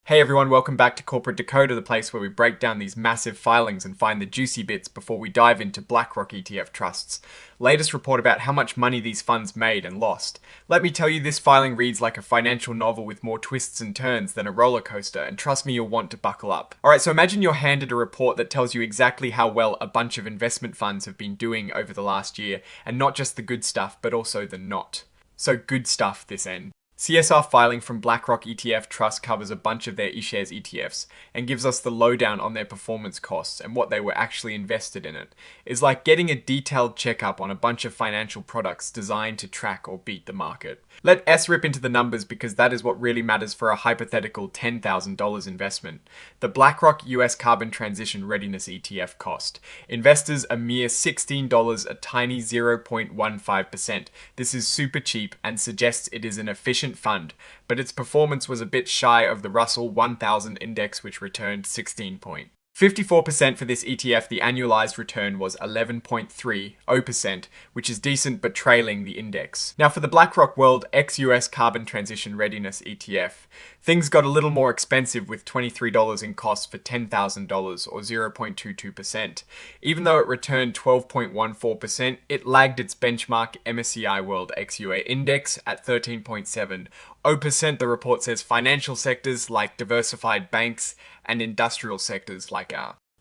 Hey everyone, welcome back to Corporate Decoder, the place where we break down these massive filings and find the juicy bits before we dive into BlackRock ETF trusts. Latest report about how much money these funds made and lost. Let me tell you, this filing reads like a financial novel with more twists and turns than a roller coaster, and trust me, you'll want to buckle up. Alright, so imagine you're handed a report that tells you exactly how well a bunch of investment funds have been doing over the last year, and not just the good stuff, but also the not. So good stuff this end. CSR filing from BlackRock ETF Trust covers a bunch of their eShares ETFs and gives us the lowdown on their performance costs and what they were actually invested in it. It's like getting a detailed checkup on a bunch of financial products designed to track or beat the market. Let S rip into the numbers because that is what really matters for a hypothetical $10,000 investment. The BlackRock US Carbon Transition Readiness ETF cost investors a mere $16, a tiny 0.15%. This is super cheap and suggests it is an efficient fund, but its performance was a bit shy of the Russell 1000 index, which returned 16.54% for this ETF. The annualized return was 11.30%, which is decent but trailing the index. Now for the BlackRock World ex-US Carbon Transition Readiness ETF, things got a little more expensive with $23 in costs for $10,000 or 0.22%. Even though it returned 12.14%, it lagged its benchmark MSCI World ex-UA index at 13.70%. The report says financial sectors like diversified banks and industrial sectors like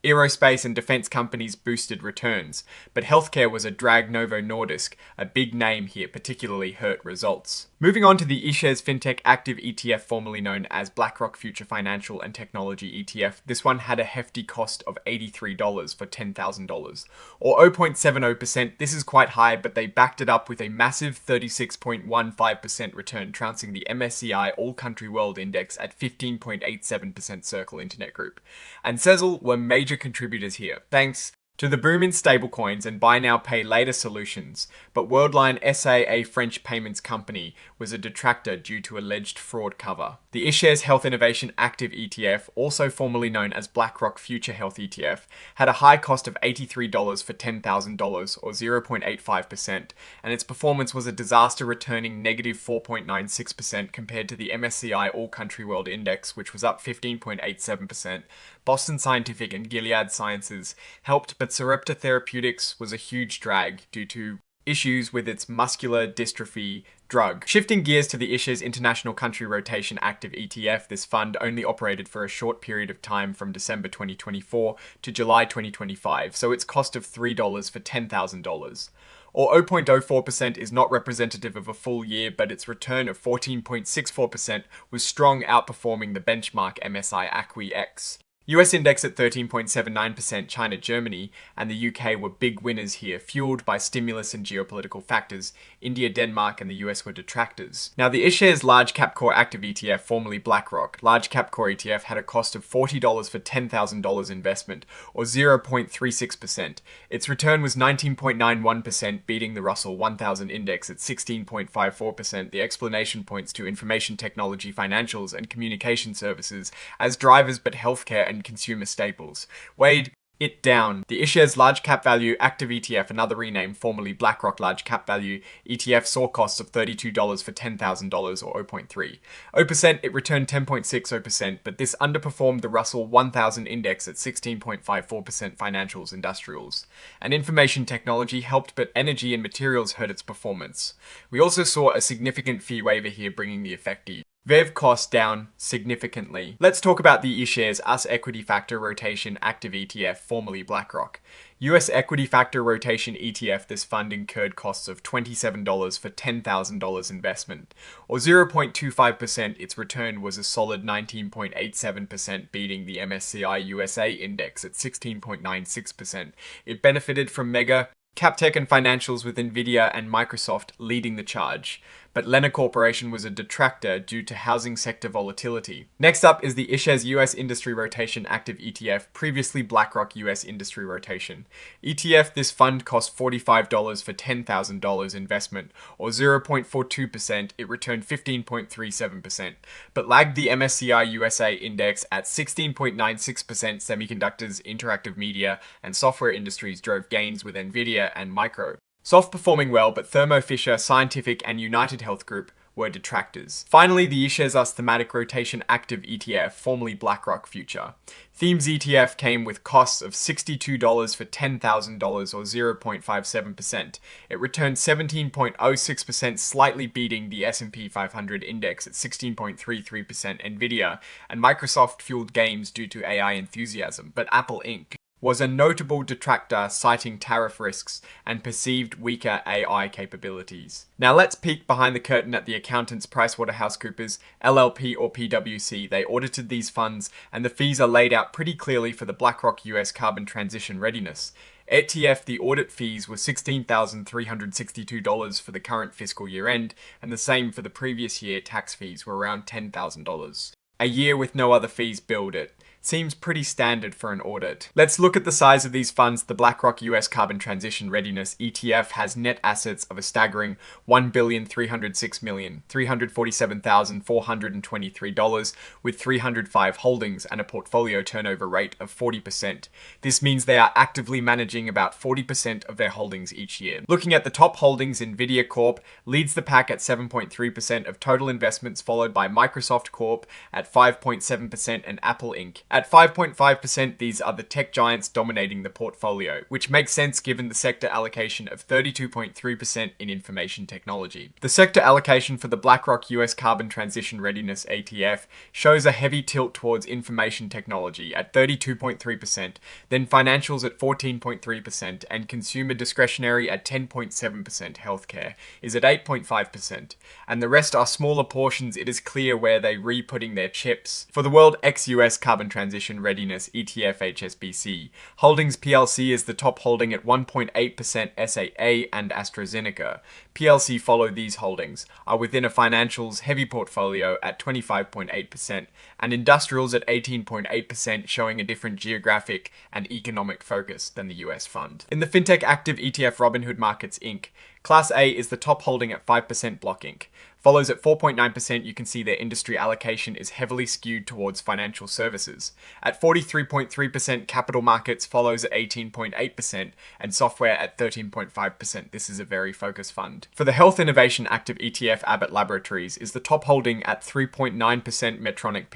aerospace and defense companies boosted returns, but healthcare was a drag. Novo Nordisk, a big name here, particularly hurt results. Moving on to the eShares FinTech Active ETF, formerly known as BlackRock Future Financial and Technology ETF. This one had a hefty cost of $83 for $10,000, or 0.70%. This is quite high, but they backed it up with a massive 36.15% return, trouncing the MSCI All Country World Index at 15.87%. Circle Internet Group and Sezzle were major contributors here, thanks to the boom in stablecoins and buy now pay later solutions, but Worldline SA, a French payments company, was a detractor due to alleged fraud cover. The eShares Health Innovation Active ETF, also formerly known as BlackRock Future Health ETF, had a high cost of $83 for $10,000 or 0.85%, and its performance was a disaster, returning negative 4.96% compared to the MSCI All Country World Index, which was up 15.87%. Boston Scientific and Gilead Sciences helped, but Sarepta Therapeutics was a huge drag due to issues with its muscular dystrophy drug. Shifting gears to the eShares International Country Rotation Active ETF, this fund only operated for a short period of time from December 2024 to July 2025, so its cost of $3 for $10,000. Or 0.04% is not representative of a full year, but its return of 14.64% was strong, outperforming the benchmark MSI ACWI-X. US index at 13.79%, China, Germany, and the UK were big winners here, fueled by stimulus and geopolitical factors. India, Denmark, and the US were detractors. Now, the eShares Large Cap Core Active ETF, formerly BlackRock, Large Cap Core ETF had a cost of $40 for $10,000 investment, or 0.36%. Its return was 19.91%, beating the Russell 1000 index at 16.54%. The explanation points to information technology, financials, and communication services as drivers, but healthcare and consumer staples weighed it down. The eShares Large Cap Value Active ETF, another rename, formerly BlackRock Large Cap Value ETF, saw costs of $32 for $10,000 or 0.30%. It returned 10.60%, but this underperformed the Russell 1000 index at 16.54%. Financials, industrials, and information technology helped, but energy and materials hurt its performance. We also saw a significant fee waiver here, bringing the effective VEV cost down significantly. Let's talk about the eShares US Equity Factor Rotation Active ETF, formerly BlackRock. US Equity Factor Rotation ETF, this fund incurred costs of $27 for $10,000 investment, or 0.25%. Its return was a solid 19.87%, beating the MSCI USA index at 16.96%. It benefited from mega cap tech and financials, with Nvidia and Microsoft leading the charge, but Lennar Corporation was a detractor due to housing sector volatility. Next up is the eShares US Industry Rotation Active ETF, previously BlackRock US Industry Rotation ETF. This fund cost $45 for $10,000 investment, or 0.42%. It returned 15.37%, but lagged the MSCI USA index at 16.96%. Semiconductors, interactive media, and software industries drove gains, with Nvidia and Micro Soft performing well, but Thermo Fisher Scientific and United Health Group were detractors. Finally, the eShares Thematic Rotation Active ETF, formerly BlackRock Future. Themes ETF came with costs of $62 for $10,000 or 0.57%. It returned 17.06%, slightly beating the S&P 500 index at 16.33%. Nvidia and Microsoft fueled gains due to AI enthusiasm, but Apple Inc. was a notable detractor, citing tariff risks and perceived weaker AI capabilities. Now let's peek behind the curtain at the accountants PricewaterhouseCoopers, LLP or PwC. They audited these funds, and the fees are laid out pretty clearly for the BlackRock US Carbon Transition Readiness ETF. The audit fees were $16,362 for the current fiscal year end, and the same for the previous year. Tax fees were around $10,000. A year with no other fees billed. It seems pretty standard for an audit. Let's look at the size of these funds. The BlackRock US Carbon Transition Readiness ETF has net assets of a staggering $1,306,347,423 with 305 holdings and a portfolio turnover rate of 40%. This means they are actively managing about 40% of their holdings each year. Looking at the top holdings, Nvidia Corp leads the pack at 7.3% of total investments, followed by Microsoft Corp at 5.7% and Apple Inc. At 5.5%, these are the tech giants dominating the portfolio, which makes sense given the sector allocation of 32.3% in information technology. The sector allocation for the BlackRock US Carbon Transition Readiness ETF shows a heavy tilt towards information technology at 32.3%, then financials at 14.3%, and consumer discretionary at 10.7%. Healthcare is at 8.5%, and the rest are smaller portions. It is clear where they re-putting their chips. For the World ex-US Carbon Transition Readiness ETF HSBC, Holdings PLC is the top holding at 1.8%. SAA and AstraZeneca PLC follow these holdings, are within a financials heavy portfolio at 25.8%, and industrials at 18.8%, showing a different geographic and economic focus than the US fund. In the FinTech Active ETF Robinhood Markets Inc., Class A is the top holding at 5%. Block Inc. follows at 4.9%. You can see their industry allocation is heavily skewed towards financial services. At 43.3%, capital markets follows at 18.8%, and software at 13.5%. This is a very focused fund. For the Health Innovation Active ETF, Abbott Laboratories is the top holding at 3.9%. Medtronic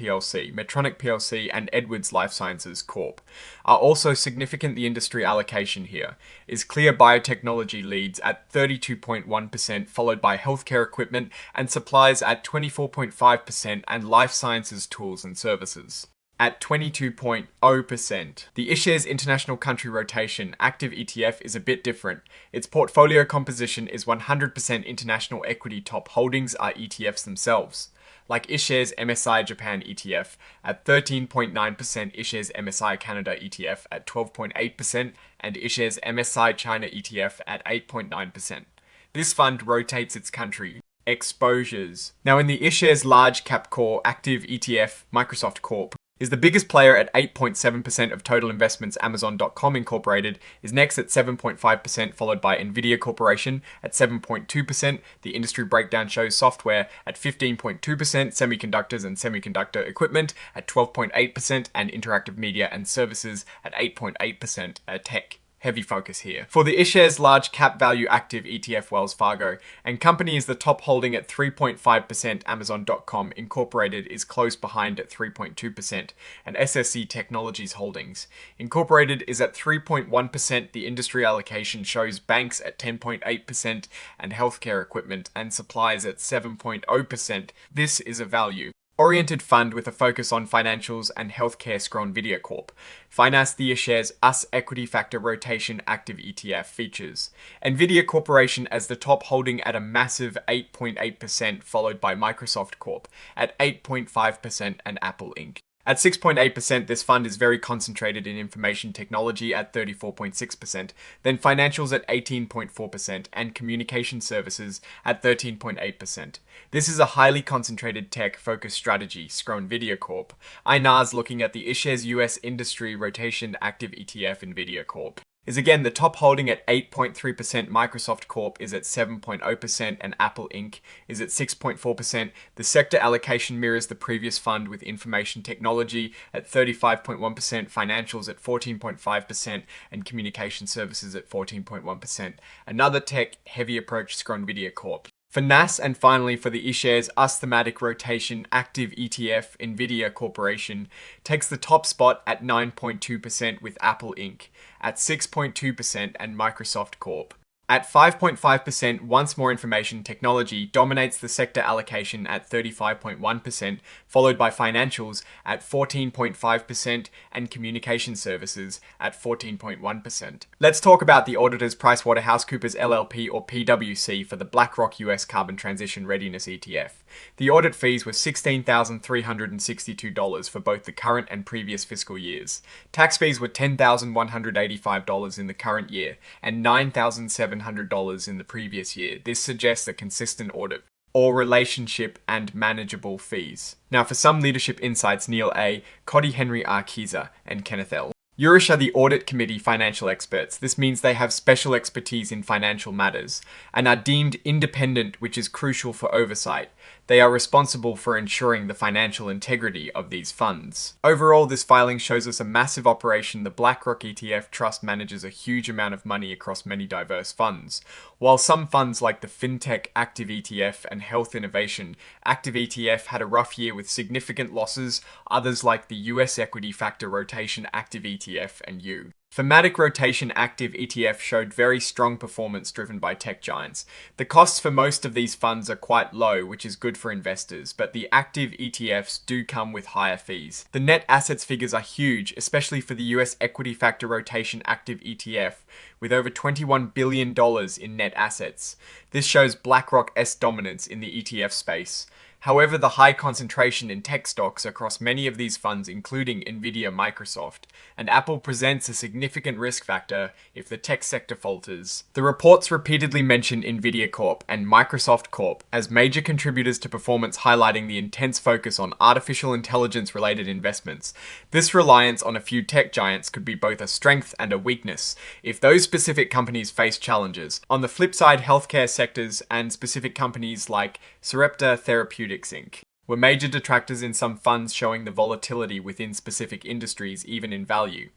PLC and Edwards Lifesciences Corp are also significant. The industry allocation here is clear. Biotechnology leads at 32.1%, followed by healthcare equipment and supplies at 24.5%, and life sciences tools and services at 22.0%. The iShares International Country Rotation Active ETF is a bit different. Its portfolio composition is 100% international equity. Top holdings are ETFs themselves, like iShares MSI Japan ETF at 13.9%, iShares MSI Canada ETF at 12.8%, and iShares MSI China ETF at 8.9%. This fund rotates its country exposures. Now in the iShares Large Cap Core Active ETF, Microsoft Corp is the biggest player at 8.7% of total investments. Amazon.com Incorporated is next at 7.5%, followed by Nvidia Corporation at 7.2%. The industry breakdown shows software at 15.2%, semiconductors and semiconductor equipment at 12.8%, and interactive media and services at 8.8%. Tech heavy focus here. For the iShares Large Cap Value Active ETF, Wells Fargo and Company is the top holding at 3.5%. Amazon.com Incorporated is close behind at 3.2%, and SSC Technologies Holdings Incorporated is at 3.1%. The industry allocation shows banks at 10.8% and healthcare equipment and supplies at 7.0%. This is a value oriented fund with a focus on financials and healthcare. Nvidia Corp finance the iShares US Equity Factor Rotation Active ETF features Nvidia Corporation as the top holding at a massive 8.8%, followed by Microsoft Corp at 8.5% and Apple Inc. At 6.8%, this fund is very concentrated in information technology at 34.6%, then financials at 18.4%, and communication services at 13.8%. This is a highly concentrated tech-focused strategy. Nvidia Corp. INARS looking at the iShares US Industry Rotation Active ETF. Nvidia Corp is again the top holding at 8.3%. Microsoft Corp is at 7.0%, and Apple Inc. is at 6.4%. The sector allocation mirrors the previous fund, with information technology at 35.1%, financials at 14.5%, and communication services at 14.1%. Another tech-heavy approach, Nvidia Corp. For NAS and finally for the eShares US Thematic Rotation Active ETF, Nvidia Corporation takes the top spot at 9.2% with Apple Inc., at 6.2% and Microsoft Corp. At 5.5%, Once More Information Technology dominates the sector allocation at 35.1%, followed by financials at 14.5% and communication services at 14.1%. Let's talk about the auditors PricewaterhouseCoopers LLP or PwC for the BlackRock US Carbon Transition Readiness ETF. The audit fees were $16,362 for both the current and previous fiscal years. Tax fees were $10,185 in the current year and $9,700 in the previous year. This suggests a consistent audit or relationship and manageable fees. Now for some leadership insights, Neil A., Cody Henry R. Keyser, and Kenneth L. Urish are the Audit Committee financial experts. This means they have special expertise in financial matters and are deemed independent, which is crucial for oversight. They are responsible for ensuring the financial integrity of these funds. Overall, this filing shows us a massive operation. The BlackRock ETF Trust manages a huge amount of money across many diverse funds. While some funds like the FinTech Active ETF and Health Innovation Active ETF had a rough year with significant losses, others like the US Equity Factor Rotation Active ETF and U. Thematic Rotation Active ETF showed very strong performance driven by tech giants. The costs for most of these funds are quite low, which is good for investors, but the active ETFs do come with higher fees. The net assets figures are huge, especially for the US Equity Factor Rotation Active ETF, with over $21 billion in net assets. This shows BlackRock's dominance in the ETF space. However, the high concentration in tech stocks across many of these funds, including Nvidia, Microsoft, and Apple, presents a significant risk factor if the tech sector falters. The reports repeatedly mention Nvidia Corp and Microsoft Corp as major contributors to performance, highlighting the intense focus on artificial intelligence-related investments. This reliance on a few tech giants could be both a strength and a weakness if those specific companies face challenges. On the flip side, healthcare sectors and specific companies like Sarepta Therapeutics Inc. were major detractors in some funds, showing the volatility within specific industries, even in value.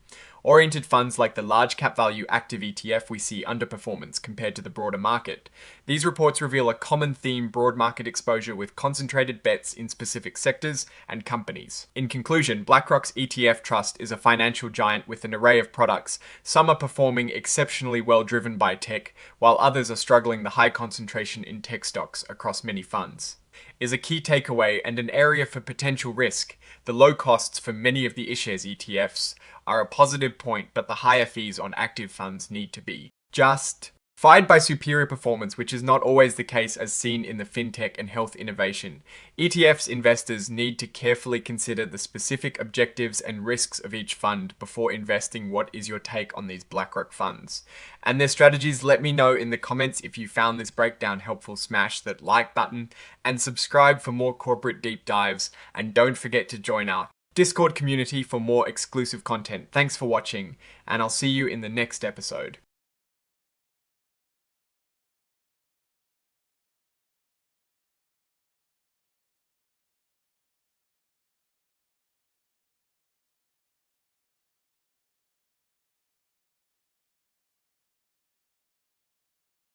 Oriented funds like the Large Cap Value Active ETF we see underperformance compared to the broader market. These reports reveal a common theme: broad market exposure with concentrated bets in specific sectors and companies. In conclusion, BlackRock's ETF Trust is a financial giant with an array of products. Some are performing exceptionally well, driven by tech, while others are struggling. The high concentration in tech stocks across many funds is a key takeaway and an area for potential risk. The low costs for many of the eShares ETFs are a positive point, but the higher fees on active funds need to be justified by superior performance, which is not always the case as seen in the fintech and health innovation. ETFs investors need to carefully consider the specific objectives and risks of each fund before investing. What is your take on these BlackRock funds and their strategies? Let me know in the comments. If you found this breakdown helpful, smash that like button and subscribe for more corporate deep dives, and don't forget to join our Discord community for more exclusive content. Thanks for watching, and I'll see you in the next episode.